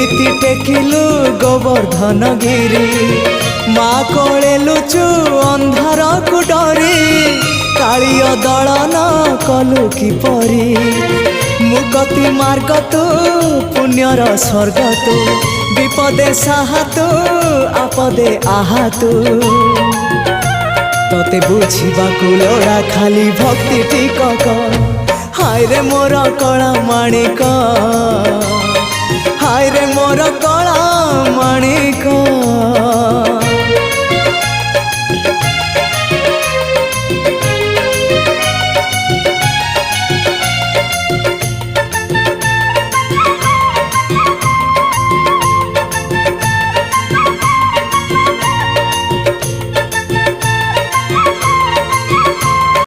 केमिति टेकिलु गोवर्धन गिरी माँ कोले लुचु अंधार को डरी कालिय दलन कलु किपरि मुक्ति मार्ग तू पुण्यर स्वर्ग तू विपदे साहा तू आपदे आहा तू तोते बुझीबा लोड़ा खाली भक्ति टिकक हाय रे मोर कला माणिक हाय रे मोर कला माणिक।